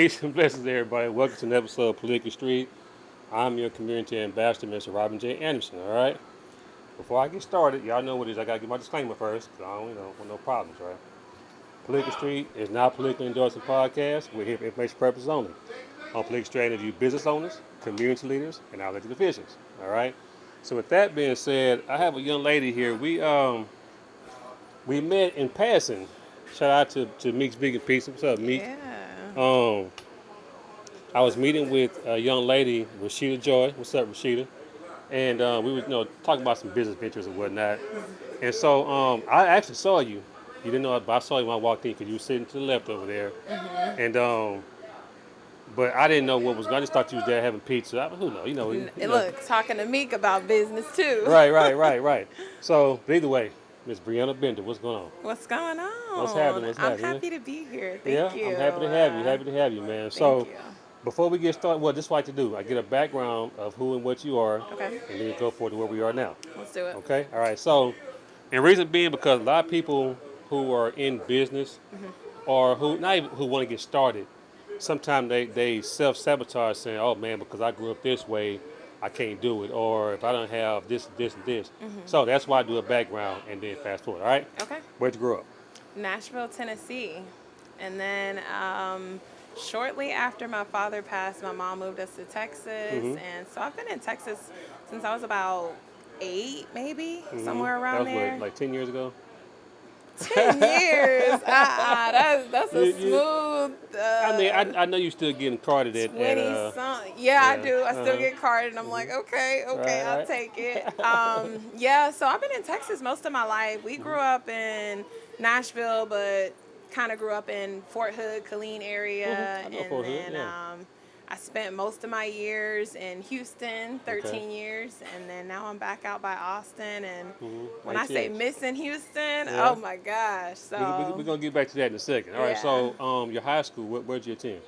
Peace and blessings, everybody. Welcome to an episode of Political Street. I'm your community ambassador, Mr. Robin J. Anderson. All right. Before I get started, y'all know what it is. I gotta get my disclaimer first, because I don't, want no problems, right? Political Street is not a politically endorsing podcast. We're here for information purposes only. On Political Street, I interview business owners, community leaders, and our elected officials. All right. So with that being said, I have a young lady here. We met in passing. Shout out to Meek's Vegan Pizza. What's up, Meek? Yeah. Um, I was meeting with a young lady, Rashida Joy. What's up, Rashida? And we were, talking about some business ventures and whatnot. And so I actually saw you. You didn't know, but I saw you when I walked in because you were sitting to the left over there. Mm-hmm. And but I didn't know what was going. I just thought you was there having pizza. Who knows? Look, talking to Meek about business too. Right. So but either way, Miss Bryanna Bender, what's going on? What's going on? What's happening? I'm happy to be here. Thank you. I'm happy to have you. Happy to have you, man. Thank you. Before we get started, this is what I like to do. I get a background of who and what you are, Okay. and then go forward to where we are now. Let's do it. Okay? All right. So, and reason being because a lot of people who are in business or who not even who want to get started, sometimes they self-sabotage saying, oh, man, because I grew up this way, I can't do it. Or if I don't have this, this, and this. So that's why I do a background and then fast forward. All right? Okay. Where'd you grow up? Nashville, Tennessee. And then shortly after my father passed, my mom moved us to Texas. And so I've been in Texas since I was about 8, maybe, somewhere around that was there. What, like 10 years ago? 10 years. That's a smooth. I know you still getting carded at 20 something. Yeah, I do. I still get carded, and I'm like, okay, I'll right. take it. Yeah, so I've been in Texas most of my life. We grew up in Nashville, but kind of grew up in Fort Hood, Killeen area. I know And Fort Hood, then yeah. I spent most of my years in Houston, 13 years, and then now I'm back out by Austin. And when I say missing Houston, oh my gosh. So we're going to get back to that in a second. All right, so your high school, where'd you attend?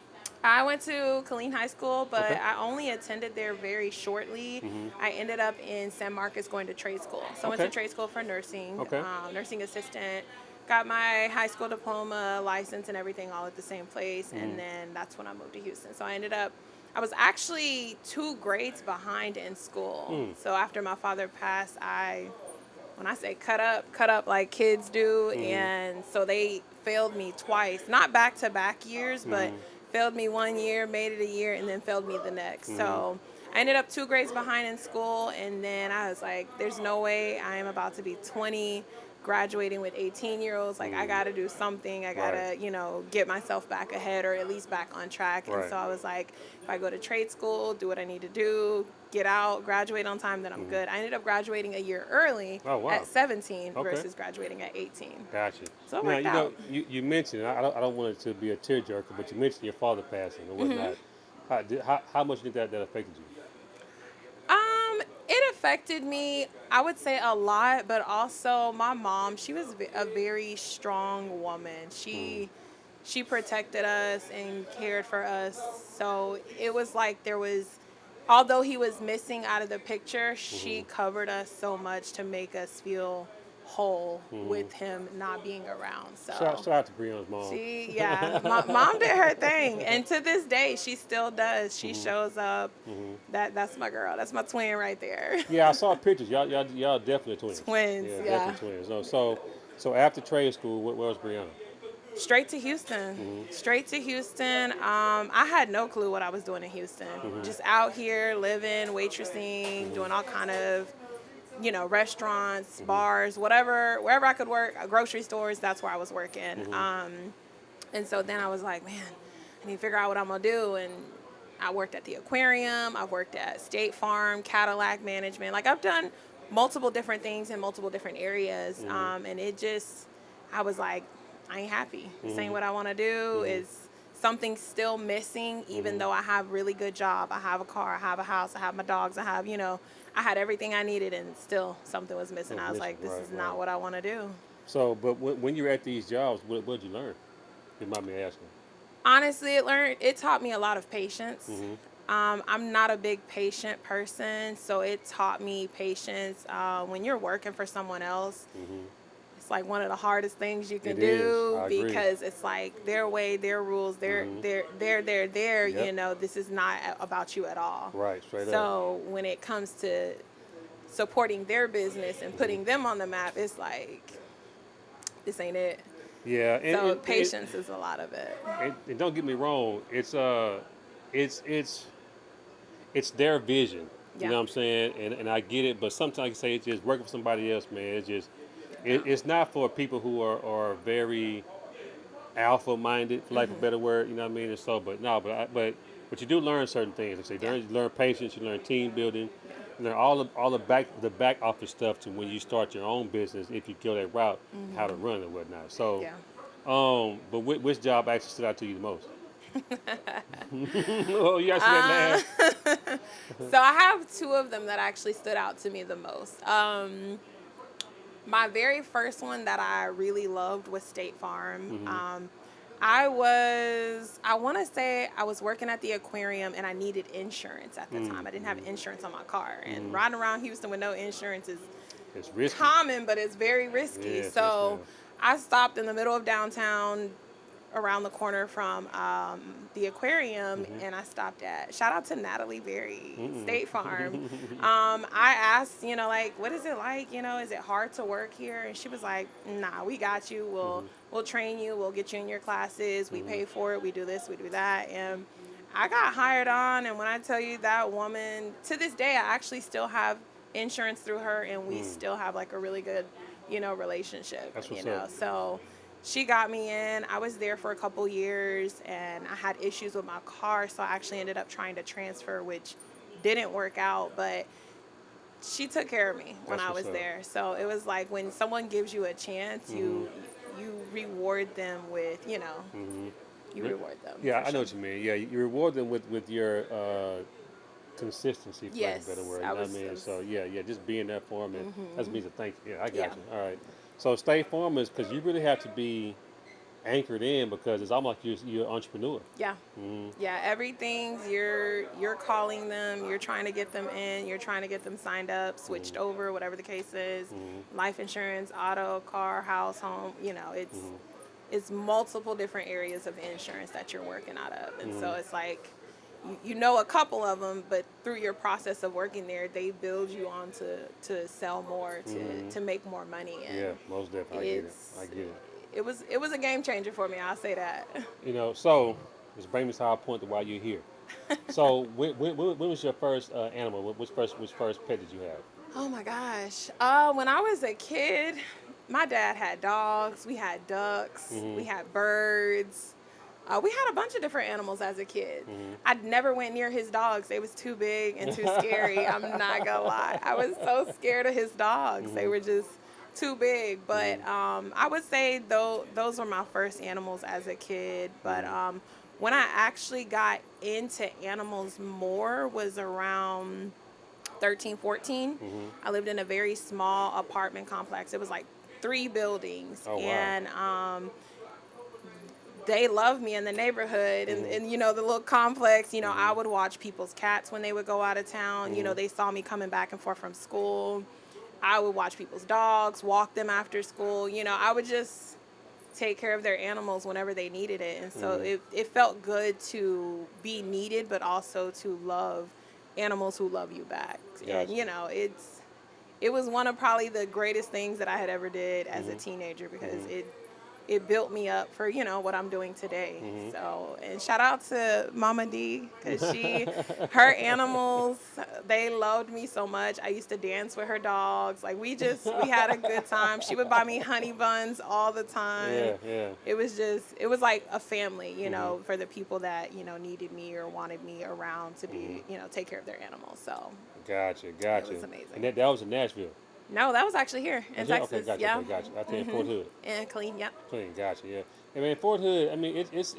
I went to Killeen High School, but I only attended there very shortly. I ended up in San Marcos going to trade school. So I went to trade school for nursing, nursing assistant. Got my high school diploma, license, and everything all at the same place. And then that's when I moved to Houston. So I was actually 2 grades behind in school. So after my father passed, when I say cut up like kids do. And so they failed me twice, not back-to-back years, but failed me 1 year, made it a year, and then failed me the next. So I ended up 2 grades behind in school. And then I was like, there's no way I am about to be 20, graduating with 18-year-olds. Like, I got to do something. I got to, get myself back ahead or at least back on track. And so I was like, if I go to trade school, do what I need to do, get out, graduate on time, then I'm good. I ended up graduating a year early at 17 versus graduating at 18. Gotcha. So it worked out. You mentioned, I don't want it to be a tearjerker, but you mentioned your father passing and whatnot. How much did that affected you? It affected me, I would say, a lot, but also my mom, she was a very strong woman. She protected us and cared for us. So it was like although he was missing out of the picture, she covered us so much to make us feel whole with him not being around. So shout out to Brianna's mom. My mom did her thing, and to this day she still does. She shows up. That's my girl. That's my twin right there. Yeah, I saw pictures. Y'all definitely twins. Twins, yeah. Definitely twins. So after trade school, where was Bryanna? Straight to Houston. Straight to Houston. I had no clue what I was doing in Houston. Just out here living, waitressing, doing all kind of restaurants, bars, wherever I could work, grocery stores, that's where I was working. And so then I was like, man, I need to figure out what I'm going to do. And I worked at the aquarium. I worked at State Farm, Cadillac management. Like, I've done multiple different things in multiple different areas. And I was like, I ain't happy. This ain't what I want to do. Is something still missing, even though I have really good job. I have a car, I have a house, I have my dogs, I have, I had everything I needed, and still something was missing. I was like, this is not what I want to do. So, but when you're at these jobs, what did you learn? You might be asking. Honestly, it taught me a lot of patience. I'm not a big patient person, so it taught me patience. When you're working for someone else, it's like one of the hardest things you can It is. do, I agree. because it's like their way, their rules, their Yep. you know, this is not about you at all. Right, straight up. So when it comes to supporting their business and putting them on the map, it's like, this ain't it. Yeah, So patience is a lot of it. and don't get me wrong, it's it's their vision. You Yeah. know what I'm saying? And I get it, but sometimes like I say it's just working for somebody else, man. It's just it's not for people who are very alpha minded, for lack of a better word. You know what I mean? And so, but no, but you do learn certain things. Like I say, you learn patience, you learn team building, you learn all the back office stuff to when you start your own business. If you go that route, how to run and whatnot. So, Yeah. but which job actually stood out to you the most? Oh, you actually that laugh. So I have two of them that actually stood out to me the most. My very first one that I really loved was State Farm. I want to say I was working at the aquarium and I needed insurance at the time. I didn't have insurance on my car. And riding around Houston with no insurance is It's risky. common, but it's very risky. Yes, So yes, I stopped in the middle of downtown, around the corner from the aquarium, and I stopped at, shout out to Natalie Berry, State Farm. I asked, you know, like, what is it like? You know, is it hard to work here? And she was like, nah, we got you. We'll train you. We'll get you in your classes. We pay for it. We do this. We do that. And I got hired on. And when I tell you, that woman, to this day, I actually still have insurance through her, and we still have like a really good, you know, relationship. That's what's you know, up. so she got me in. I was there for a couple years, and I had issues with my car, so I actually ended up trying to transfer, which didn't work out, but she took care of me when That's I was what's up. there. So it was like when someone gives you a chance, you reward them with, you know, you reward them. Yeah, for I know sure. what you mean. Yeah, you reward them with your consistency, for lack of Yes, a better word. I You know was- what I mean? I was- So yeah, just being there for them, and that means a thank you. Yeah, I got Yeah. you. All right. So State Farm is because you really have to be anchored in because it's almost like you're an entrepreneur. Yeah. Yeah, everything's you're calling them, you're trying to get them in, you're trying to get them signed up, switched over, whatever the case is. Life insurance, auto, car, house, home, you know, it's multiple different areas of insurance that you're working out of. And so it's like you know a couple of them, but through your process of working there, they build you on to sell more, to make more money. And Yeah, most definitely. I get it. it's- I get it. it was a game changer for me, I'll say that. You know, so this brings me to our point to why you're here. So when was your first animal? Which first pet did you have? Oh my gosh. When I was a kid, my dad had dogs, we had ducks, we had birds. We had a bunch of different animals as a kid. I never went near his dogs. They was too big and too scary. I'm not gonna lie. I was so scared of his dogs. They were just too big. But I would say though those were my first animals as a kid. But when I actually got into animals more was around 13, 14. I lived in a very small apartment complex. It was like 3 buildings. Oh, wow. And they loved me in the neighborhood, and you know, the little complex, you know, I would watch people's cats when they would go out of town. You know, they saw me coming back and forth from school. I would watch people's dogs, walk them after school. You know, I would just take care of their animals whenever they needed it. And so it felt good to be needed, but also to love animals who love you back. Gotcha. And, you know, it was one of probably the greatest things that I had ever did as a teenager, because it built me up for, you know, what I'm doing today. So, and shout out to Mama D, because her animals, they loved me so much. I used to dance with her dogs. Like, we had a good time. She would buy me honey buns all the time. Yeah. It was like a family, you know, for the people that, you know, needed me or wanted me around to be, you know, take care of their animals. So, Gotcha. it was amazing. And that was in Nashville. no, that was actually here in Texas. Okay, gotcha. Yeah. Okay, gotcha. I think Fort Hood. And clean, yep. Clean, gotcha. Yeah. I mean, Fort Hood. I mean, it's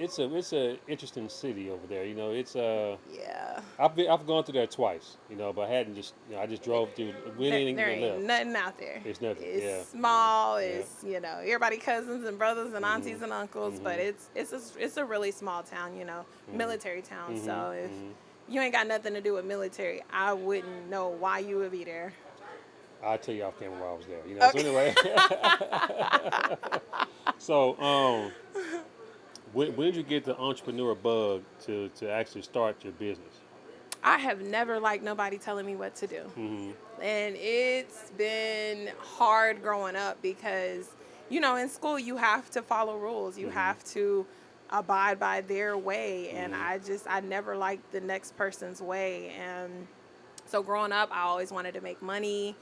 a interesting city over there. You know, it's Yeah. I've gone through there twice. You know, but I hadn't just I just drove through. We There didn't ain't left. nothing out there. It's nothing, It's yeah. small. It's, you know, everybody cousins and brothers and aunties and uncles, but it's a really small town, you know, military town. So if you ain't got nothing to do with military, I wouldn't know why you would be there. I'll tell you off camera while I was there. You know. Okay. So anyway, so when did you get the entrepreneur bug to actually start your business? I have never liked nobody telling me what to do. And it's been hard growing up because, in school you have to follow rules. You have to abide by their way. And I never liked the next person's way. And so growing up, I always wanted to make money.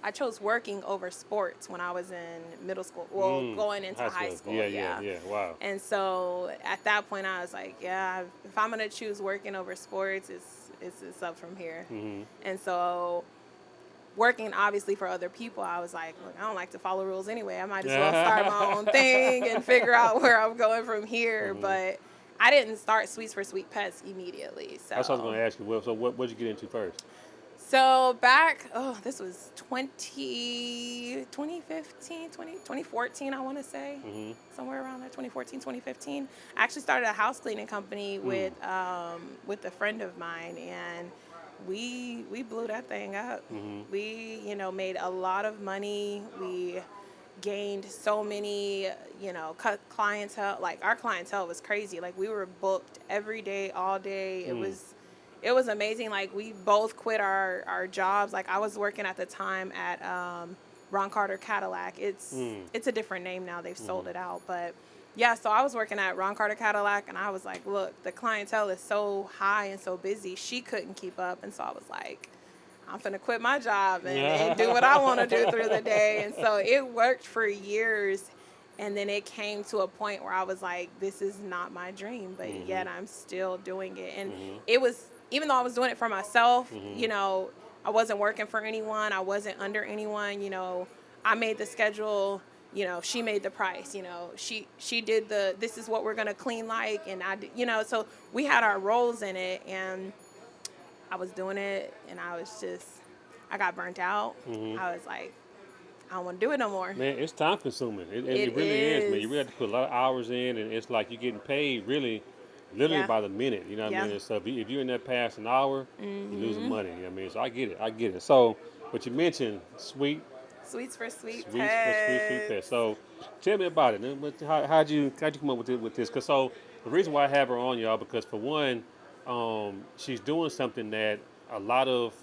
I chose working over sports when I was in middle school. Well, going into high school. Yeah. Wow. And so at that point, I was like, yeah, if I'm gonna choose working over sports, it's up from here. And so working obviously for other people, I was like, look, I don't like to follow rules anyway. I might as well start my own thing and figure out where I'm going from here. But I didn't start Sweets for Sweet Pets immediately. So that's what I was going to ask you. Well, so what did you get into first? So this was 2014, I want to say, somewhere around there, 2014, 2015. I actually started a house cleaning company with a friend of mine, and we blew that thing up. We, made a lot of money. We gained so many, clientele. Like, our clientele was crazy. Like, we were booked every day, all day. It was amazing. Like, we both quit our jobs. Like, I was working at the time at Ron Carter Cadillac. It's a different name now. They've sold it out. But, yeah, so I was working at Ron Carter Cadillac, and I was like, look, the clientele is so high and so busy. She couldn't keep up. And so I was like, I'm finna quit my job and do what I want to do through the day. And so it worked for years. And then it came to a point where I was like, this is not my dream, but yet I'm still doing it. And it was, even though I was doing it for myself, I wasn't working for anyone. I wasn't under anyone. I made the schedule. She made the price. She did this is what we're going to clean like. And I did, so we had our roles in it. And I was doing it. And I got burnt out. I was like, I don't want to do it no more. Man, it's time consuming. It really is, man. You really have to put a lot of hours in, and it's like you're getting paid literally by the minute. You know what I mean? So if you're in there past an hour, you're losing money. You know what I mean? So I get it. So, but you mentioned Sweets for Sweet Sweet Pets. So tell me about it. How'd you come up with this? Because so the reason why I have her on, y'all, because for one, she's doing something that a lot of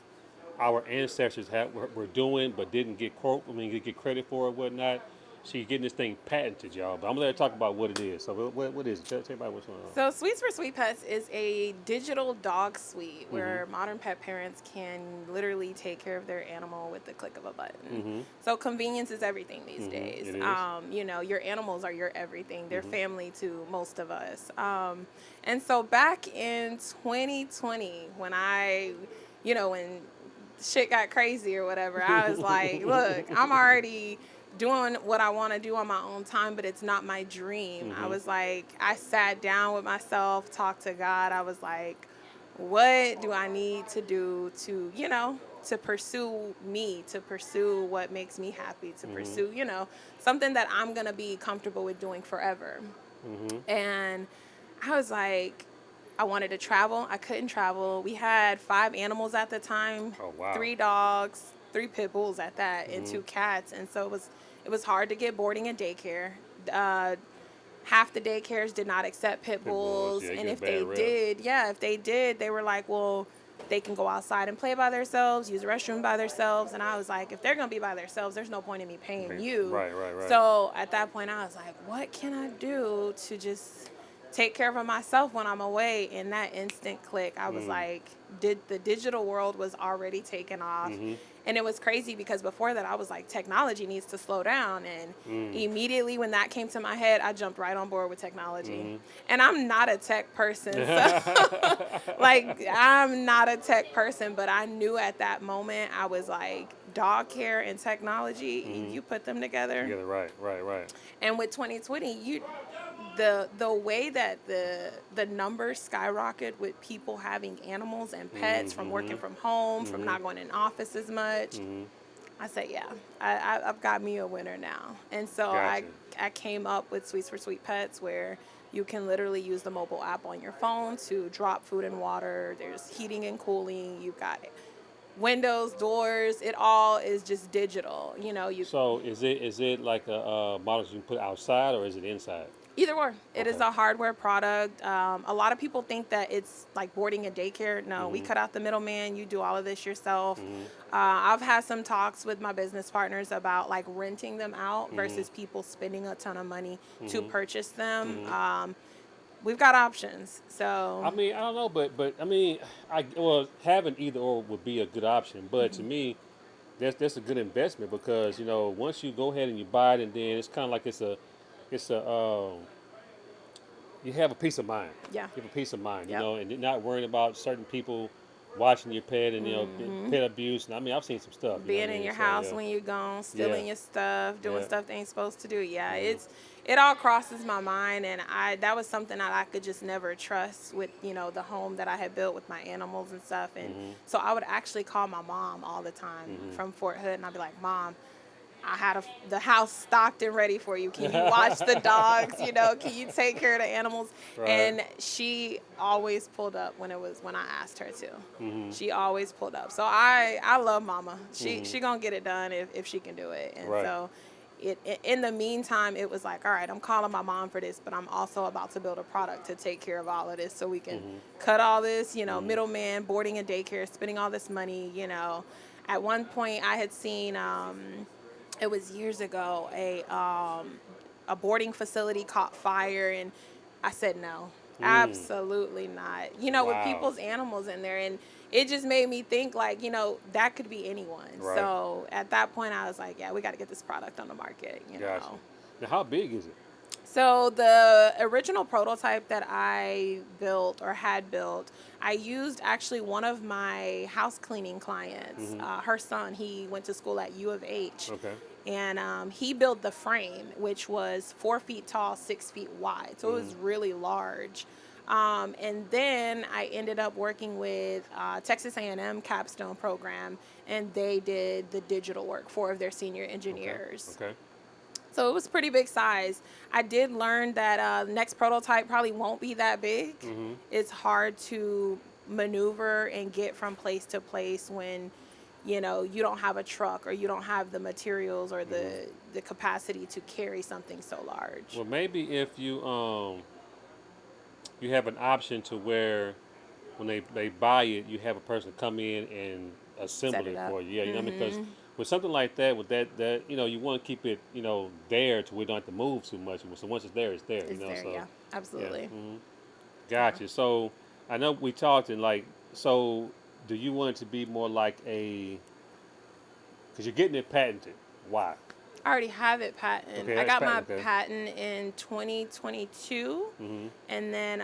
our ancestors were doing, but didn't get credit for or whatnot. She's getting this thing patented, y'all. But I'm gonna let her talk about what it is. So what is it? Tell everybody what's going on. So Sweets for Sweet Pets is a digital dog suite where modern pet parents can literally take care of their animal with the click of a button. So convenience is everything these days. It is. Your animals are your everything. They're family to most of us. And so back in 2020, when when shit got crazy or whatever, I was like, look, I'm already doing what I want to do on my own time, but it's not my dream. I was like, I sat down with myself, talked to God. I was like, what do I need to do to, to pursue me, to pursue what makes me happy, to pursue, something that I'm going to be comfortable with doing forever. And I was like, I wanted to travel. I couldn't travel. We had 5 animals at the time. Oh, wow. 3 dogs, 3 pit bulls at that, and 2 cats. And so it was hard to get boarding and daycare. Half the daycares did not accept pit bulls. Yeah, and if they did, they were like, well, they can go outside and play by themselves, use the restroom by themselves. And I was like, if they're going to be by themselves, there's no point in me paying you. Right. So at that point, I was like, what can I do to just take care of myself when I'm away? In that instant click, I was like, the digital world was already taken off. And it was crazy because before that, I was like, technology needs to slow down. And immediately when that came to my head, I jumped right on board with technology. And I'm not a tech person. So I'm not a tech person, but I knew at that moment, I was like, dog care and technology, you put them together. Yeah, right. And with 2020, the way that the numbers skyrocket with people having animals and pets from working from home, from not going in office as much, I said, yeah, I've got me a winner now. And so I came up with Sweets for Sweet Pets, where you can literally use the mobile app on your phone to drop food and water. There's heating and cooling. You've got windows, doors, it all is just digital. So is it like a model you can put outside or is it inside? Either or. It is Okay. a hardware product. A lot of people think that it's like boarding a daycare. No, we Mm-hmm. cut out the middleman. You do all of this yourself. Mm-hmm. I've had some talks with my business partners about like renting them out Mm-hmm. versus people spending a ton of money to Mm-hmm. purchase them. Mm-hmm. We've got options. So, I mean, I don't know, but I mean, having either or would be a good option. But to me, that's a good investment because once you go ahead and you buy it, and then it's kind of like it's a you have a peace of mind. yeah. You have a peace of mind, Yep. and you're not worrying about certain people watching your pet and Mm-hmm. pet abuse. And I mean, I've seen some stuff. You know what Being I in mean? your So house yeah, when you're gone, yeah, stealing your stuff, doing yeah. stuff they ain't supposed to do. Yeah, Mm-hmm. it all crosses my mind, and that was something that I could just never trust with the home that I had built with my animals and stuff. And Mm-hmm. so I would actually call my mom all the time Mm-hmm. from Fort Hood, and I'd be like, Mom, I had the house stocked and ready for you. Can you watch the dogs? Can you take care of the animals? Right. And she always pulled up when I asked her to. Mm-hmm. She always pulled up. So I love Mama. Mm-hmm. She gonna get it done if she can do it. And Right. so in the meantime, it was like, all right, I'm calling my mom for this, but I'm also about to build a product to take care of all of this so we can Mm-hmm. cut all this, Mm-hmm. middleman, boarding a daycare, spending all this money. At one point I had seen it was years ago, a boarding facility caught fire, and I said no, absolutely not. With Wow. people's animals in there, and it just made me think like, that could be anyone. Right. So at that point, I was like, yeah, we got to get this product on the market. Gotcha. Now, how big is it? So the original prototype that I built or had built, I used actually one of my house cleaning clients. Mm-hmm. Her son, he went to school at U of H. Okay. And he built the frame, which was 4 feet tall, 6 feet wide. So it was really large. And then I ended up working with Texas A&M capstone program, and they did the digital work, 4 of their senior engineers. Okay. So it was pretty big size. I did learn that next prototype probably won't be that big. Mm-hmm. It's hard to maneuver and get from place to place when you don't have a truck or you don't have the materials or the capacity to carry something so large. Well, maybe if you you have an option to where when they buy it, you have a person come in and assemble Set it it up. for you. Yeah, you know what I mean? Because with something like that, with that you want to keep it there to where you don't have to move too much. So once it's there, it's there. It's there, so yeah, absolutely. yeah. Mm-hmm. Gotcha. So I know we talked and so do you want it to be more like because you're getting it patented? Why? I already have it patented. Okay, I got my okay. patent in 2022, Mm-hmm. and then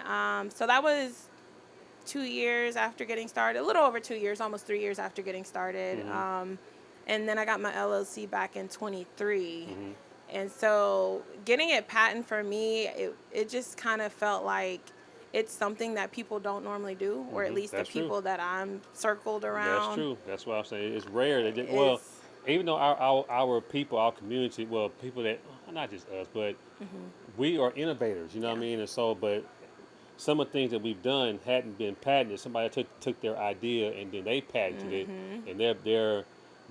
so that was 2 years after getting started, a little over 2 years, almost 3 years after getting started. And then I got my LLC back in 23. Mm-hmm. And so getting it patent for me, it just kind of felt like it's something that people don't normally do, or at least That's the people true. that I'm circled around. That's true. That's what I'm saying. It's rare. Well, even though our people, our community, well, people that, not just us, but we are innovators, you know what I mean? And so, but some of the things that we've done hadn't been patented. Somebody took their idea and then they patented it, and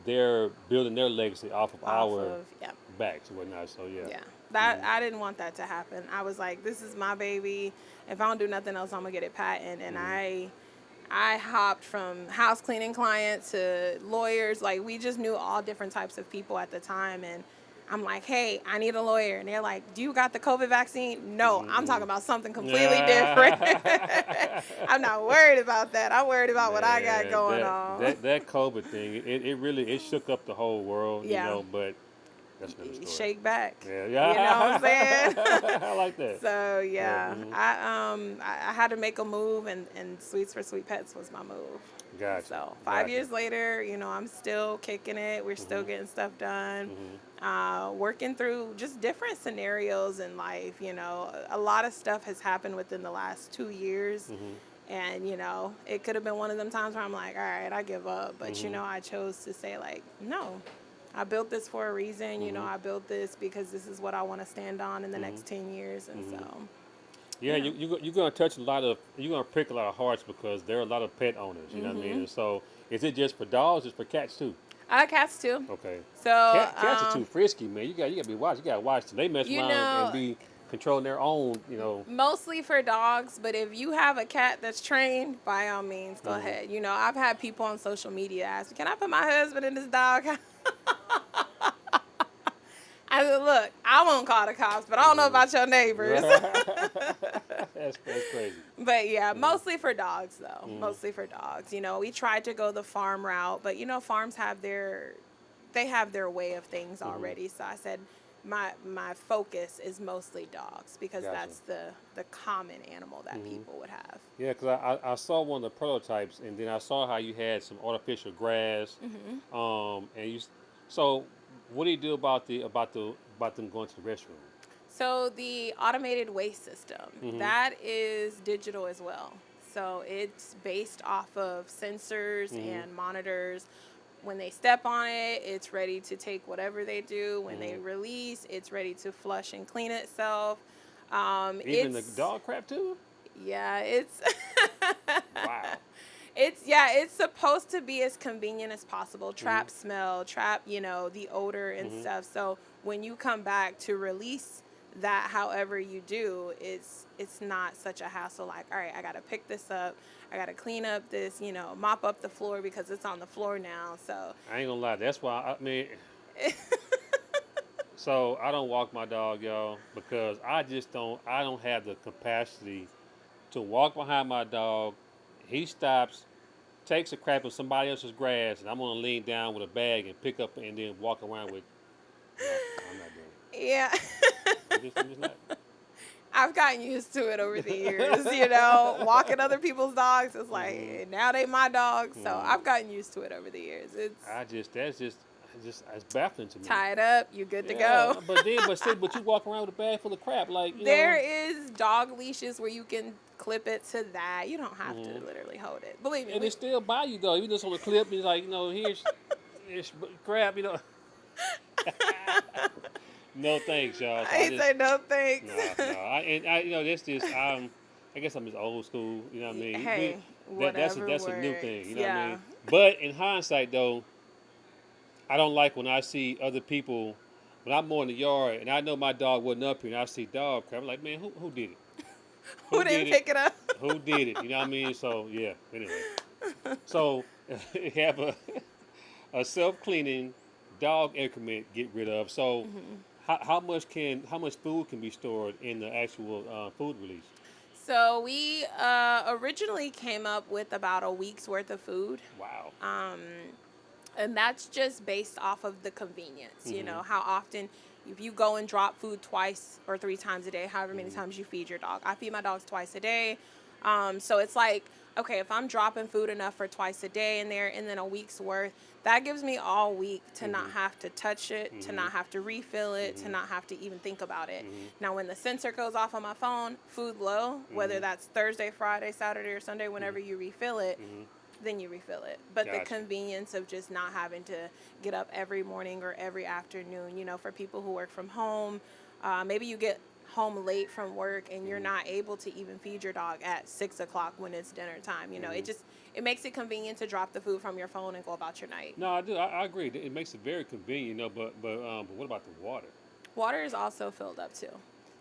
they're building their legacy off of our backs and whatnot. So yeah. Yeah. That I didn't want that to happen. I was like, this is my baby. If I don't do nothing else, I'm gonna get it patent. And I hopped from house cleaning clients to lawyers. Like, we just knew all different types of people at the time. And I'm like, hey, I need a lawyer. And they're like, do you got the COVID vaccine? No, I'm talking about something completely different. I'm not worried about that. I'm worried about what I got going on. That COVID thing, it really shook up the whole world, but that's another story. Shake back. Yeah. You know what I'm saying? I like that. So yeah, I had to make a move, and Sweets for Sweet Pets was my move. Gotcha. So 5 years later, I'm still kicking it. We're still getting stuff done. Working through just different scenarios in life. A lot of stuff has happened within the last 2 years. And, it could have been one of them times where I'm like, all right, I give up. But, I chose to say, like, no, I built this for a reason. I built this because this is what I want to stand on in the next 10 years. And so. Yeah, you're gonna touch a lot of you're gonna prick a lot of hearts because there are a lot of pet owners. You know what I mean? And so, is it just for dogs? Or for cats too? Cats too. Okay. So, Cats are too frisky, man. You gotta be watched. You gotta watch them. They mess you around and know, be controlling their own. You know. mostly for dogs, but if you have a cat that's trained, by all means, go ahead. I've had people on social media ask, "Can I put my husband in this dog?" I said, "Look, I won't call the cops, but I don't know about your neighbors." That's crazy. But yeah, mostly for dogs though. Mostly for dogs. We tried to go the farm route, but farms have their way of things already. So I said my focus is mostly dogs because Gotcha. that's the common animal that people would have. Yeah, because I saw one of the prototypes, and then I saw how you had some artificial grass. And you. So, what do you do about them going to the restroom? So the automated waste system, that is digital as well. So it's based off of sensors and monitors. When they step on it, it's ready to take whatever they do. When they release, it's ready to flush and clean itself. Even the dog crap too? Yeah, it's Wow. it's supposed to be as convenient as possible. Trap smell, trap, the odor and stuff. So when you come back to release that however you do, it's not such a hassle. Like, all right, I gotta pick this up, I gotta clean up this, mop up the floor because it's on the floor now. So I ain't gonna lie, that's why I mean so I don't walk my dog, y'all, because I don't have the capacity to walk behind my dog. He stops, takes a crap in somebody else's grass, and I'm gonna lean down with a bag and pick up and then walk around with. No, I'm not doing it. yeah. I'm just not. I've gotten used to it over the years, walking other people's dogs. It's like, now they my dogs. So I've gotten used to it over the years. It's baffling to me. Tie it up, you good to go. But you walk around with a bag full of crap, like There is dog leashes where you can clip it to that. You don't have to literally hold it. Believe me. And it's still by you though. Even though it's on the clip, it's like here's crap, No thanks, y'all. So I ain't say no thanks. No. That's just I guess I'm just old school. You know what I mean? Hey, that's whatever a new thing. You know works. what I Yeah. mean? But in hindsight, though, I don't like when I see other people when I'm more in the yard and I know my dog wasn't up here and I see dog crap. I'm like, man, who did it? Who didn't pick it up? Who did it? You know what I mean? So yeah. Anyway, so have a self cleaning dog increment get rid of. So. How much food can be stored in the actual food release? So we originally came up with about a week's worth of food. Wow. And that's just based off of the convenience. How often, if you go and drop food twice or 3 times a day, however many times you feed your dog. I feed my dogs twice a day. So it's like, okay, if I'm dropping food enough for twice a day in there and then a week's worth, that gives me all week to not have to touch it, to not have to refill it, to not have to even think about it. Now, when the sensor goes off on my phone, food low, whether that's Thursday, Friday, Saturday, or Sunday, whenever you refill it, then you refill it. But the convenience of just not having to get up every morning or every afternoon, for people who work from home, maybe you get home late from work and you're not able to even feed your dog at 6 o'clock when it's dinner time. It makes it convenient to drop the food from your phone and go about your night. No, I do. I agree. It makes it very convenient, but what about the water? Water is also filled up too.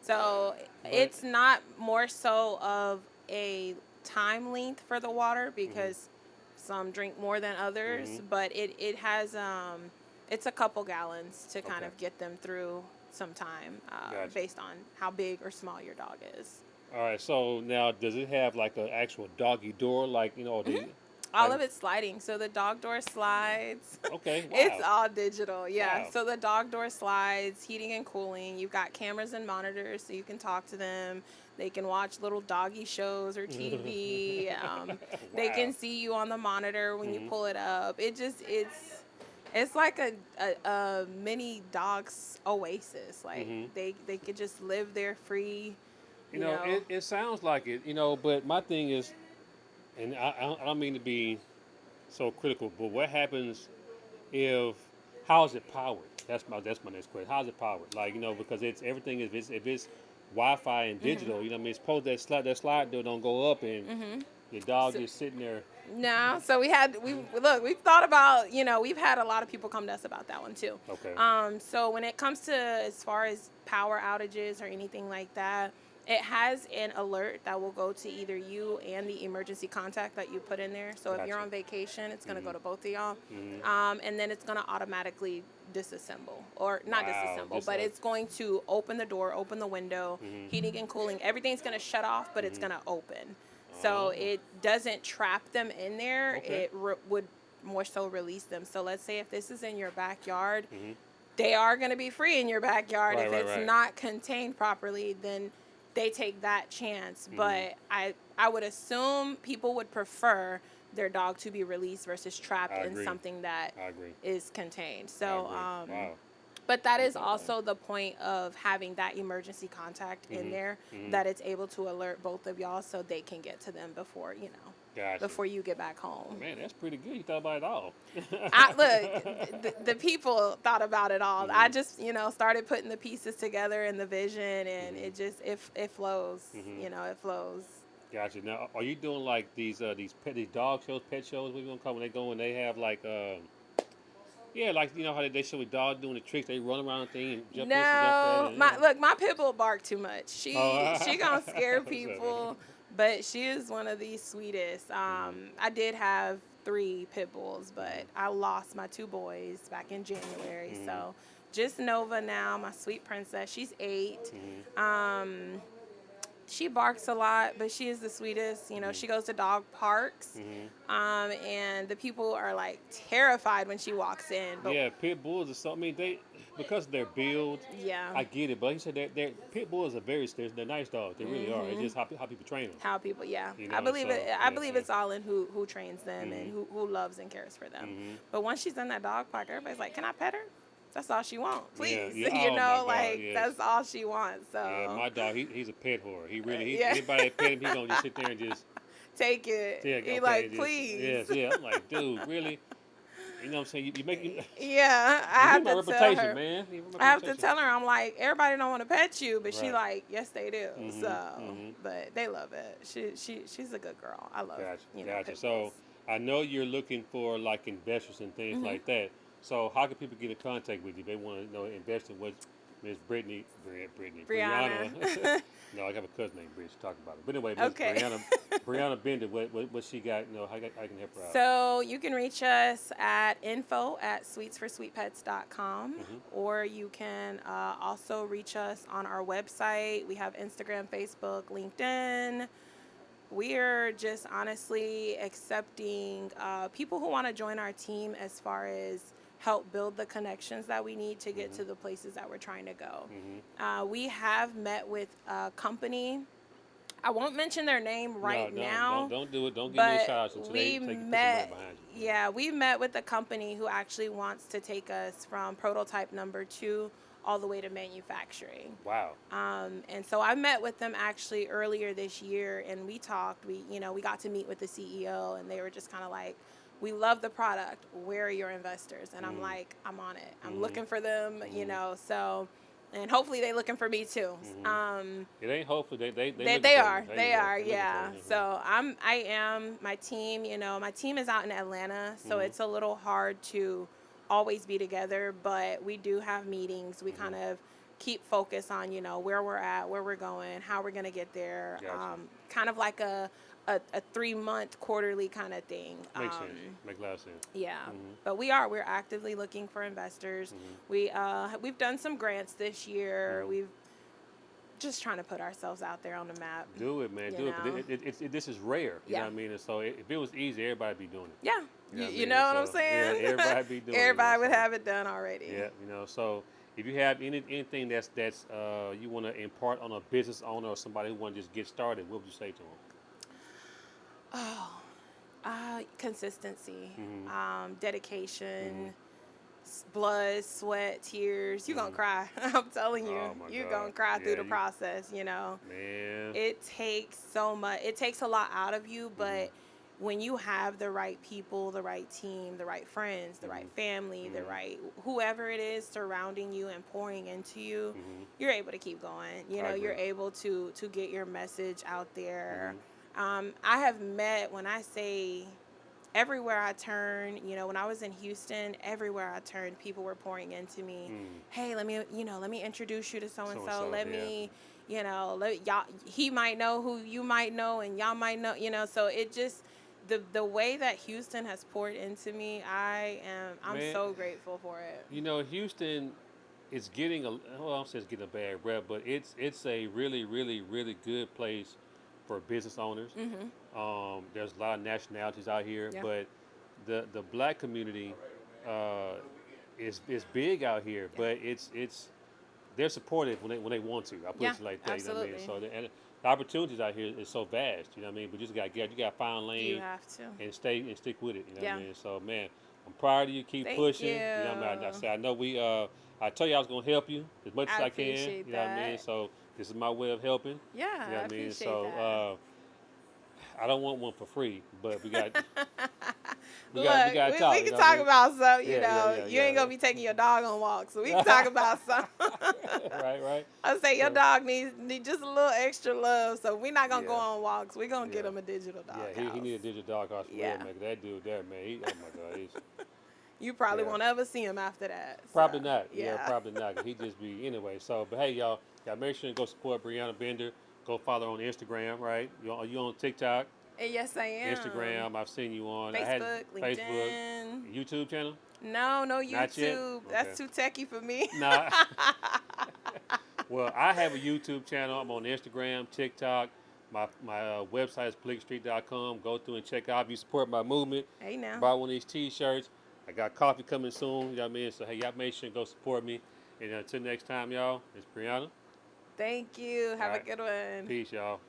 So it's not more so of a time length for the water because some drink more than others, but it has it's a couple gallons to kind of get them through some time based on how big or small your dog is. All right, so now does it have like an actual doggy door, like all of it's sliding, so the dog door slides. Okay, wow. It's all digital, yeah. Wow. So the dog door slides, heating and cooling. You've got cameras and monitors, so you can talk to them. They can watch little doggy shows or TV. They can see you on the monitor when you pull it up. It's like a mini dog's oasis. Like they could just live there free. It sounds like it, but my thing is, and I don't mean to be so critical, but what happens how is it powered? That's my next question. How is it powered? Like, because everything if it's Wi-Fi and digital. You know what I mean? Suppose that slide door don't go up and your dog just sitting there. No, so we've thought about, we've had a lot of people come to us about that one too. Okay. So when it comes to as far as power outages or anything like that, it has an alert that will go to either you and the emergency contact that you put in there. So if you're on vacation, it's going to go to both of y'all. And then it's going to automatically disassemble, or not disassemble, but it's going to open the door, open the window, heating and cooling. Everything's going to shut off, but it's going to open. So it doesn't trap them in there. Okay. It would more so release them. So let's say if this is in your backyard, they are going to be free in your backyard. If it's not contained properly, then they take that chance. But I would assume people would prefer their dog to be released versus trapped in something that is contained. So, but that is also the point of having that emergency contact in there, that it's able to alert both of y'all so they can get to them before, before you get back home. Man, that's pretty good. You thought about it all. Look, the people thought about it all. I just, started putting the pieces together and the vision, and it just, it flows, it flows. Gotcha. Now, are you doing like these dog shows, pet shows? What are you gonna call when they go and they have like like how they show a dog doing the tricks, they run around the thing and jump this and jump that. My pit bull bark too much. She gonna scare people, but she is one of the sweetest. I did have 3 pit bulls, but I lost my 2 boys back in January. So just Nova now, my sweet princess. She's 8. She barks a lot, but she is the sweetest. She goes to dog parks, and the people are like terrified when she walks in. But pit bulls are something. Because of their build. I get it, but like you said, they're pit bulls are they're nice dogs. They really are. It's just how people train them. How people, I believe it. I believe it's all in who trains them and who loves and cares for them. But once she's in that dog park, everybody's like, "Can I pet her?" That's all she wants, please. That's all she wants. So my dog, he's a pet whore. He really, anybody that pet him, he's gonna just sit there and just take it. He please. I'm like, dude, really? You know what I'm saying? You make I have to tell her, man. I have to tell her, I'm like, everybody don't want to pet you, but she like, yes, they do. But they love it. She's a good girl. I love it. Gotcha. So I know you're looking for like investors and things like that. So how can people get in contact with you? They want to invest in what Miss Bryanna. No, I have a cousin named Britt. She talked about it. But anyway, Miss Bryanna Bender, what she got? How I can help her out. So you can reach us at info@sweetsforsweetpets.com, or you can also reach us on our website. We have Instagram, Facebook, LinkedIn. We are just honestly accepting people who want to join our team as far as help build the connections that we need to get to the places that we're trying to go. We have met with a company. I won't mention their name now. Don't do it. Don't give me a shout out until they take behind you. Yeah, we met with a company who actually wants to take us from prototype number 2 all the way to manufacturing. Wow. And so I met with them actually earlier this year, and we talked. We got to meet with the CEO, and they were just kind of like, "We love the product. Where are your investors?" And I'm like, "I'm on it. I'm looking for them." So, and hopefully they looking for me too. It ain't hopefully they are. Yeah. So I am my team. My team is out in Atlanta, so it's a little hard to always be together, but we do have meetings. We kind of keep focus on where we're at, where we're going, how we're going to get there. Gotcha. Kind of like a 3-month quarterly kind of thing. Makes sense. Makes a lot of sense. Yeah. But we're actively looking for investors. We've done some grants this year. We've just trying to put ourselves out there on the map. Do it, man. Do it. But this is rare. You know what I mean? And so if it was easy, everybody'd be doing it. Yeah. You know what I'm saying? Yeah, everybody be doing it. Everybody would have it done already. Yeah. So if you have anything that's you want to impart on a business owner or somebody who want to just get started, what would you say to them? Consistency, dedication, blood, sweat, tears. You're going to cry. I'm telling you. You're going to cry through the process, Man. It takes so much. It takes a lot out of you, but when you have the right people, the right team, the right friends, the right family, the right whoever it is surrounding you and pouring into you, you're able to keep going. You know, you're able to get your message out there. I have met, when I say everywhere I turn, you know, when I was in Houston, everywhere I turned, people were pouring into me. Hey, let me introduce you to so and so. Let me, you know, y'all. He might know who you might know, and y'all might know. You know, so it just the way that Houston has poured into me, I'm so grateful for it. You know, Houston is getting I'm saying it's getting a bad rep, but it's a really, really, really good place for business owners. There's a lot of nationalities out here, but the black community is big out here, but it's they're supportive when they want to. I put it like that. Absolutely. You know what I mean? So the opportunities out here is so vast. You know what I mean? But you just got to find lane. You have to. And stick with it. You know what I mean? So man, I'm proud of you. Keep pushing. You. You know what I mean? I know I told you I was gonna help you as much as I can. You know what I mean? So this is my way of helping. Yeah, you know what I mean? appreciate So that. I don't want one for free, but we got. we can talk about some. You know, you ain't gonna be taking your dog on walks, so we can talk about some. Right. I say your dog needs just a little extra love, so we're not gonna go on walks. We're gonna get him a digital dog. Yeah, he need a digital dog house for real, man. That dude there, man. Oh my God, you probably won't ever see him after that. So. Probably not. Yeah, probably not. He just be anyway. So, but hey, y'all make sure you go support Bryanna Bender. Go follow her on Instagram, right? You on TikTok? Yes, I am. Instagram, I've seen you on Facebook, LinkedIn. Facebook, YouTube channel? No YouTube. Okay. That's too techie for me. Nah. Well, I have a YouTube channel. I'm on Instagram, TikTok. My website is politicstreet.com. Go through and check out. If you support my movement, hey now. buy one of these T-shirts. I got coffee coming soon. You know what I mean? So hey, y'all make sure and go support me. And until next time, y'all, it's Bryanna. Thank you. Have a good one. Peace, y'all.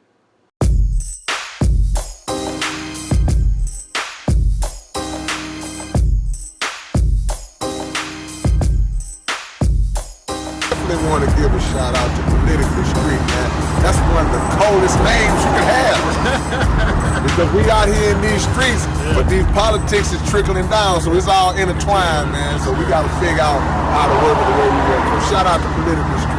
Definitely want to give a shout out to Political Street, man. That's one of the coldest names you can have. Because we out here in these streets, but these politics is trickling down, so it's all intertwined, man. So we got to figure out how to work it the way we work. So shout out to Political Street.